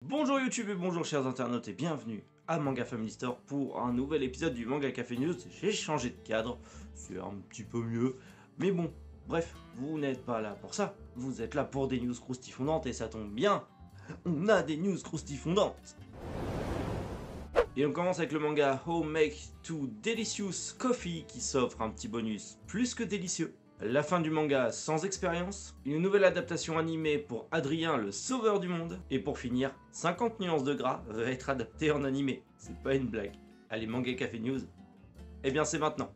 Bonjour YouTube et bonjour chers internautes et bienvenue à Manga Family Store pour un nouvel épisode du Manga Café News. J'ai changé de cadre, c'est un petit peu mieux, mais bon, bref, vous n'êtes pas là pour ça, vous êtes là pour des news croustifondantes et ça tombe bien, on a des news croustifondantes. Et on commence avec le manga How Make to Delicious Coffee qui s'offre un petit bonus plus que délicieux. La fin du manga sans expérience, une nouvelle adaptation animée pour Adrien le sauveur du monde, et pour finir, 50 nuances de gras va être adapté en animé. C'est pas une blague. Allez, Manga Café News, eh bien c'est maintenant.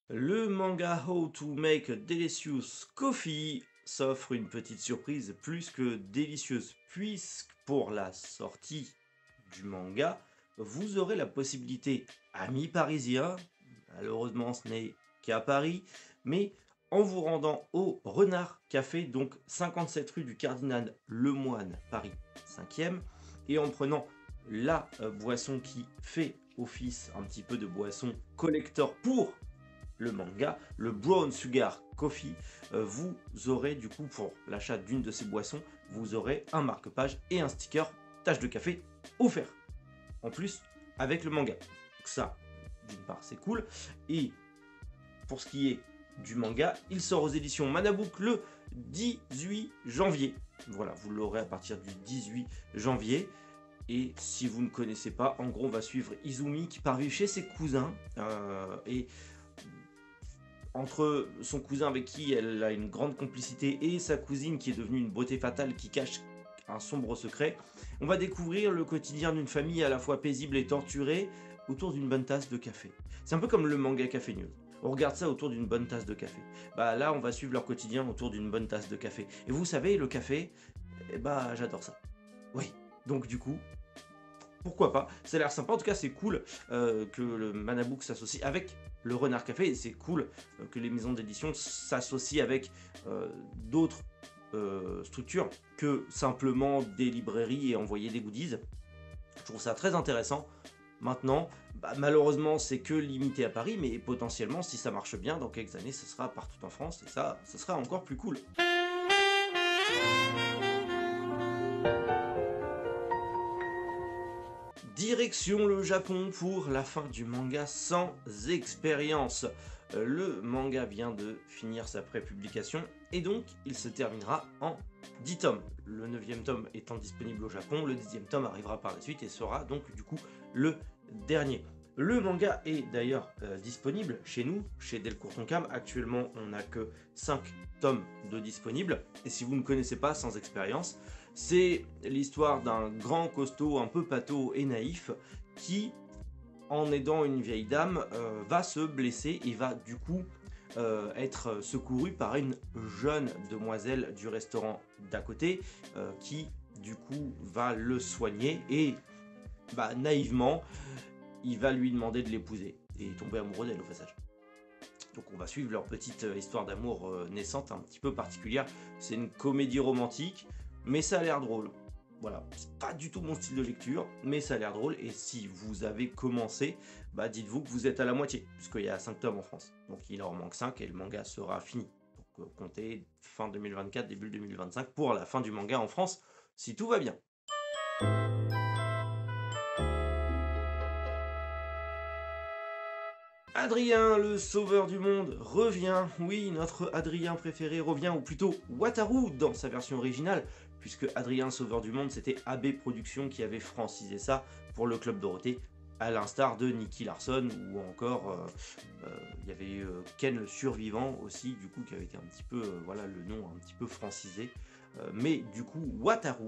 Le manga How to Make a Delicious Coffee s'offre une petite surprise plus que délicieuse, puisque pour la sortie du manga, vous aurez la possibilité, amis parisiens, malheureusement ce n'est qu'à Paris, mais en vous rendant au Renard Café, donc 57 rue du Cardinal Lemoine, Paris 5e, et en prenant la boisson qui fait office un petit peu de boisson collector pour le manga, le Brown Sugar Coffee, vous aurez du coup pour l'achat d'une de ces boissons, vous aurez un marque-page et un sticker tache de café offert. En plus, avec le manga. Donc ça, d'une part, c'est cool. Et pour ce qui est du manga, il sort aux éditions Manabook le 18 janvier. Voilà, vous l'aurez à partir du 18 janvier. Et si vous ne connaissez pas, en gros, on va suivre Izumi qui part vivre chez ses cousins. Et entre son cousin avec qui elle a une grande complicité et sa cousine qui est devenue une beauté fatale qui cache un sombre secret, on va découvrir le quotidien d'une famille à la fois paisible et torturée autour d'une bonne tasse de café. C'est un peu comme le manga Café News. On regarde ça autour d'une bonne tasse de café. Bah là, on va suivre leur quotidien autour d'une bonne tasse de café. Et vous savez, le café, bah j'adore ça. Oui, donc du coup, pourquoi pas. Ça a l'air sympa, en tout cas c'est cool que le Manabook s'associe avec le Renard Café, et c'est cool que les maisons d'édition s'associent avec d'autres structures que simplement des librairies et envoyer des goodies. Je trouve ça très intéressant. Maintenant, malheureusement c'est que limité à Paris, mais potentiellement si ça marche bien, dans quelques années ce sera partout en France, et ça sera encore plus cool. Direction le Japon pour la fin du manga sans expérience. Le manga vient de finir sa prépublication et donc il se terminera en 10 tomes. Le 9e tome étant disponible au Japon, le 10e tome arrivera par la suite et sera donc du coup le dernier. Le manga est d'ailleurs disponible chez nous, chez Delcourt Tonkam. Actuellement, on n'a que 5 tomes de disponibles. Et si vous ne connaissez pas Sans expérience, c'est l'histoire d'un grand costaud un peu pâteau et naïf qui, en aidant une vieille dame, va se blesser et va du coup être secouru par une jeune demoiselle du restaurant d'à côté qui du coup va le soigner et naïvement il va lui demander de l'épouser et tomber amoureux d'elle au passage. Donc on va suivre leur petite histoire d'amour naissante un petit peu particulière. C'est une comédie romantique, mais ça a l'air drôle. Voilà, c'est pas du tout mon style de lecture, mais ça a l'air drôle. Et si vous avez commencé, dites-vous que vous êtes à la moitié, puisqu'il y a 5 tomes en France. Donc il en manque 5 et le manga sera fini. Donc comptez fin 2024, début 2025 pour la fin du manga en France, si tout va bien. Adrien, le sauveur du monde, revient. Oui, notre Adrien préféré revient, ou plutôt Wataru dans sa version originale, puisque Adrien, le sauveur du monde, c'était AB Productions qui avait francisé ça pour le Club Dorothée, à l'instar de Nicky Larson, ou encore il y avait Ken le survivant aussi, du coup, qui avait été un petit peu, voilà, le nom un petit peu francisé. Mais du coup, Wataru,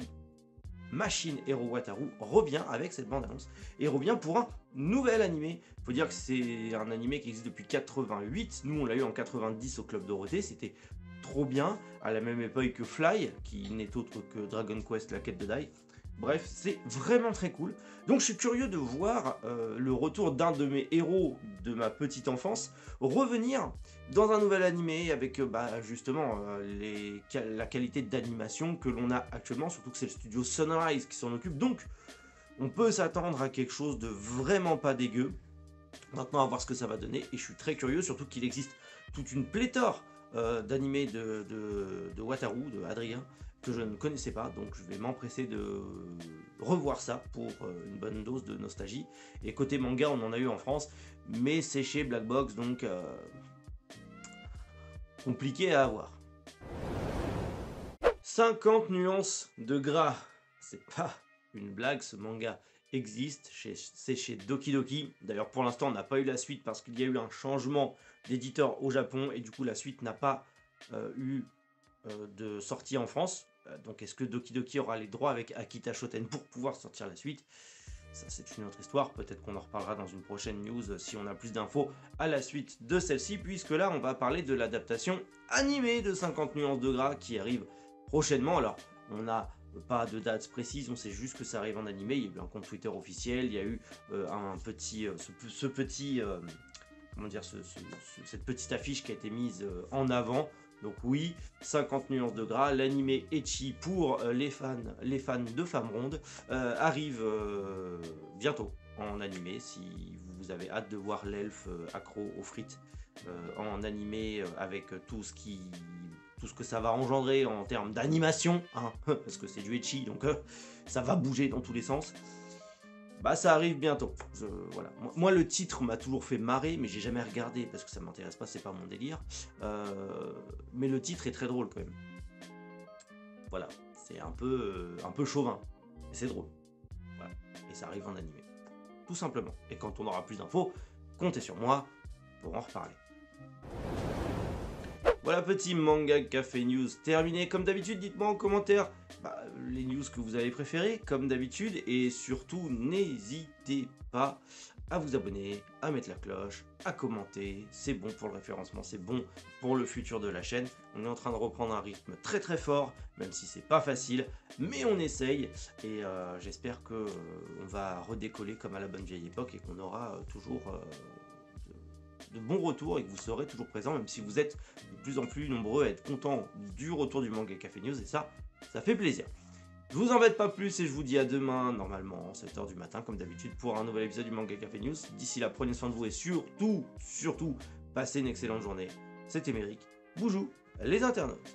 Machine Hero Wataru revient avec cette bande-annonce et revient pour un nouvel animé. Il faut dire que c'est un animé qui existe depuis 88. Nous, on l'a eu en 90 au Club Dorothée. C'était trop bien, à la même époque que Fly, qui n'est autre que Dragon Quest, la quête de Dai. Bref, c'est vraiment très cool. Donc je suis curieux de voir le retour d'un de mes héros de ma petite enfance revenir dans un nouvel animé avec justement la qualité d'animation que l'on a actuellement, surtout que c'est le studio Sunrise qui s'en occupe. Donc on peut s'attendre à quelque chose de vraiment pas dégueu. Maintenant à voir ce que ça va donner et je suis très curieux, surtout qu'il existe toute une pléthore d'animé de Wataru, de Adrien, que je ne connaissais pas, donc je vais m'empresser de revoir ça pour une bonne dose de nostalgie. Et côté manga, on en a eu en France, mais c'est chez Black Box, donc compliqué à avoir. 50 nuances de gras, c'est pas une blague, ce manga existe, c'est chez Doki Doki. D'ailleurs pour l'instant on n'a pas eu la suite parce qu'il y a eu un changement d'éditeur au Japon et du coup la suite n'a pas eu de sortie en France. Donc est-ce que Doki Doki aura les droits avec Akita Shoten pour pouvoir sortir la suite? Ça c'est une autre histoire, peut-être qu'on en reparlera dans une prochaine news si on a plus d'infos à la suite de celle-ci, puisque là on va parler de l'adaptation animée de 50 nuances de gras qui arrive prochainement. Alors on n'a pas de date précise, on sait juste que ça arrive en animé. Il y a eu un compte Twitter officiel, il y a eu cette petite affiche qui a été mise en avant. Donc oui, 50 nuances de gras, l'animé ecchi pour les fans de femmes rondes arrive bientôt en animé. Si vous avez hâte de voir l'elfe accro aux frites en animé avec tout ce que ça va engendrer en termes d'animation, hein, parce que c'est du ecchi, donc ça va bouger dans tous les sens. Bah ça arrive bientôt. Voilà. Moi le titre m'a toujours fait marrer, mais j'ai jamais regardé parce que ça m'intéresse pas, c'est pas mon délire. Mais le titre est très drôle quand même. Voilà, c'est un peu chauvin, mais c'est drôle. Voilà. Et ça arrive en animé, tout simplement. Et quand on aura plus d'infos, comptez sur moi pour en reparler. Voilà, petit manga café news terminé. Comme d'habitude, dites-moi en commentaire les news que vous avez préférées, comme d'habitude. Et surtout, n'hésitez pas à vous abonner, à mettre la cloche, à commenter. C'est bon pour le référencement, c'est bon pour le futur de la chaîne. On est en train de reprendre un rythme très très fort, même si c'est pas facile. Mais on essaye et j'espère que on va redécoller comme à la bonne vieille époque et qu'on aura toujours... de bons retours et que vous serez toujours présents, même si vous êtes de plus en plus nombreux à être contents du retour du manga Café News, et ça fait plaisir. Je vous embête pas plus et je vous dis à demain, normalement 7h du matin, comme d'habitude, pour un nouvel épisode du manga Café News. D'ici là, prenez soin de vous et surtout, passez une excellente journée. C'était Méric, Boujou, les internautes.